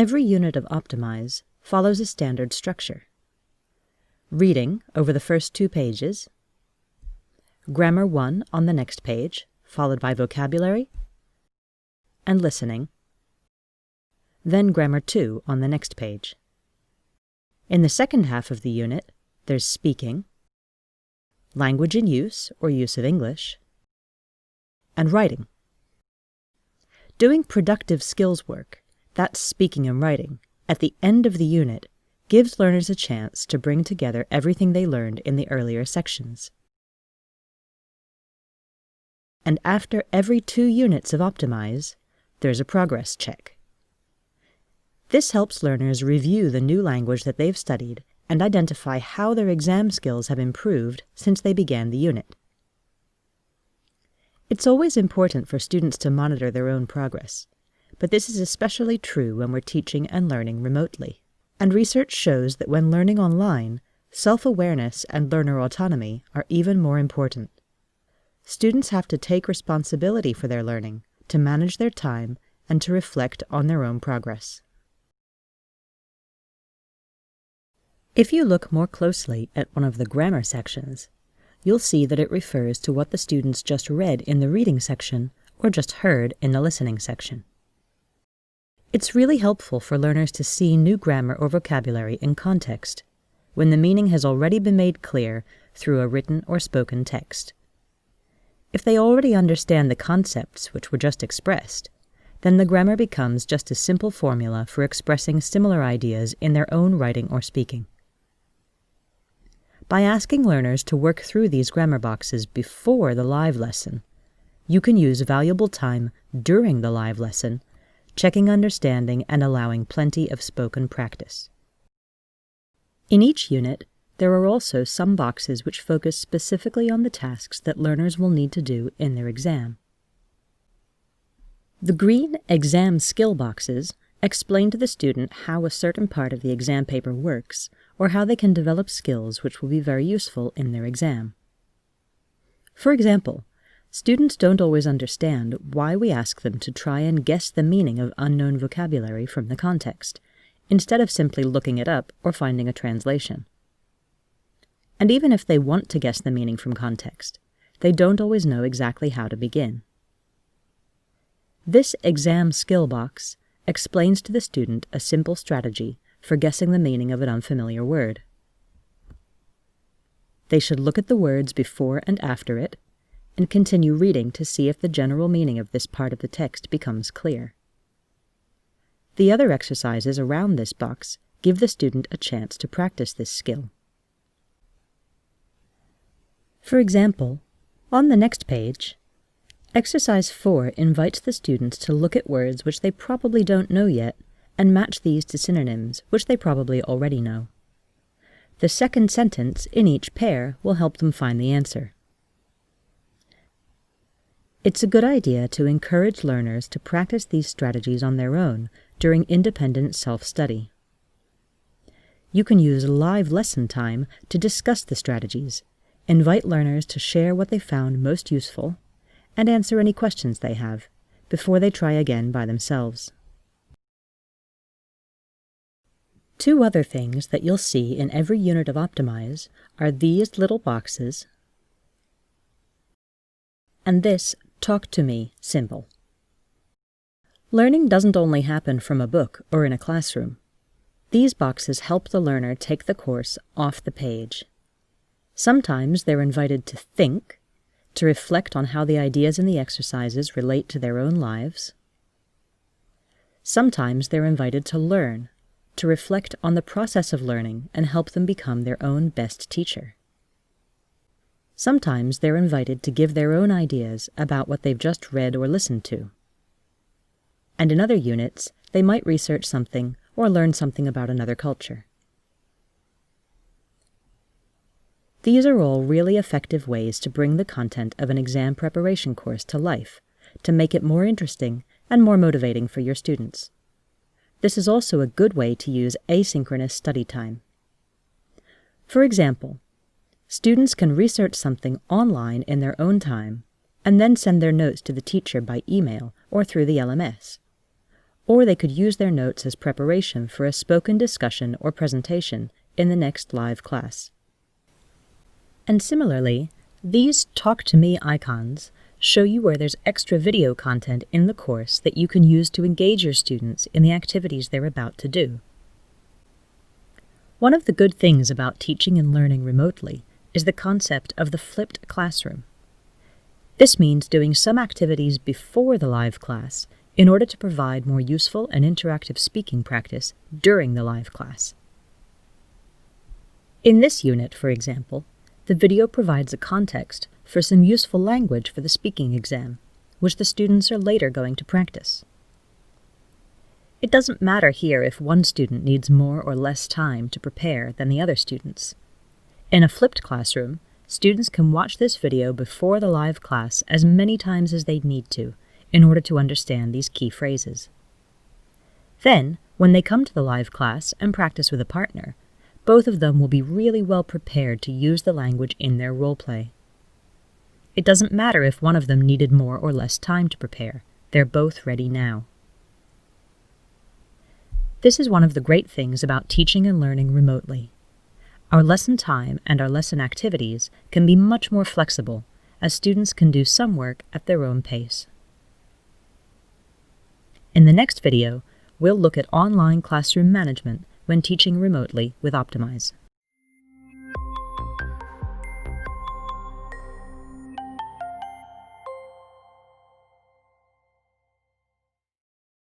Every unit of Optimise follows a standard structure. Reading over the first 2 pages, Grammar 1 on the next page, followed by vocabulary, and listening, then Grammar 2 on the next page. In the second half of the unit, there's speaking, language in use or use of English, and writing. Doing productive skills work, that's speaking and writing, at the end of the unit gives learners a chance to bring together everything they learned in the earlier sections. And after every 2 units of Optimise, there's a progress check. This helps learners review the new language that they've studied and identify how their exam skills have improved since they began the unit. It's always important for students to monitor their own progress, but this is especially true when we're teaching and learning remotely. And research shows that when learning online, self-awareness and learner autonomy are even more important. Students have to take responsibility for their learning, to manage their time, and to reflect on their own progress. If you look more closely at one of the grammar sections, you'll see that it refers to what the students just read in the reading section or just heard in the listening section. It's really helpful for learners to see new grammar or vocabulary in context, when the meaning has already been made clear through a written or spoken text. If they already understand the concepts which were just expressed, then the grammar becomes just a simple formula for expressing similar ideas in their own writing or speaking. By asking learners to work through these grammar boxes before the live lesson, you can use valuable time during the live lesson, checking understanding and allowing plenty of spoken practice. In each unit, there are also some boxes which focus specifically on the tasks that learners will need to do in their exam. The green exam skill boxes explain to the student how a certain part of the exam paper works, or how they can develop skills which will be very useful in their exam. For example, students don't always understand why we ask them to try and guess the meaning of unknown vocabulary from the context, instead of simply looking it up or finding a translation. And even if they want to guess the meaning from context, they don't always know exactly how to begin. This exam skill box explains to the student a simple strategy for guessing the meaning of an unfamiliar word. They should look at the words before and after it, and continue reading to see if the general meaning of this part of the text becomes clear. The other exercises around this box give the student a chance to practice this skill. For example, on the next page, Exercise 4 invites the students to look at words which they probably don't know yet and match these to synonyms which they probably already know. The second sentence in each pair will help them find the answer. It's a good idea to encourage learners to practice these strategies on their own during independent self-study. You can use live lesson time to discuss the strategies, invite learners to share what they found most useful, and answer any questions they have before they try again by themselves. 2 other things that you'll see in every unit of Optimise are these little boxes and this Talk to Me symbol. Learning doesn't only happen from a book or in a classroom. These boxes help the learner take the course off the page. Sometimes they're invited to think, to reflect on how the ideas in the exercises relate to their own lives. Sometimes they're invited to learn, to reflect on the process of learning and help them become their own best teacher. Sometimes they're invited to give their own ideas about what they've just read or listened to. And in other units, they might research something or learn something about another culture. These are all really effective ways to bring the content of an exam preparation course to life, to make it more interesting and more motivating for your students. This is also a good way to use asynchronous study time. For example, students can research something online in their own time and then send their notes to the teacher by email or through the LMS. or they could use their notes as preparation for a spoken discussion or presentation in the next live class. And similarly, these Talk to Me icons show you where there's extra video content in the course that you can use to engage your students in the activities they're about to do. One of the good things about teaching and learning remotely is the concept of the flipped classroom. This means doing some activities before the live class in order to provide more useful and interactive speaking practice during the live class. In this unit, for example, the video provides a context for some useful language for the speaking exam, which the students are later going to practice. It doesn't matter here if one student needs more or less time to prepare than the other students. In a flipped classroom, students can watch this video before the live class as many times as they need to in order to understand these key phrases. Then, when they come to the live class and practice with a partner, both of them will be really well prepared to use the language in their role play. It doesn't matter if one of them needed more or less time to prepare. They're both ready now. This is one of the great things about teaching and learning remotely. Our lesson time and our lesson activities can be much more flexible, as students can do some work at their own pace. In the next video, we'll look at online classroom management when teaching remotely with Optimise.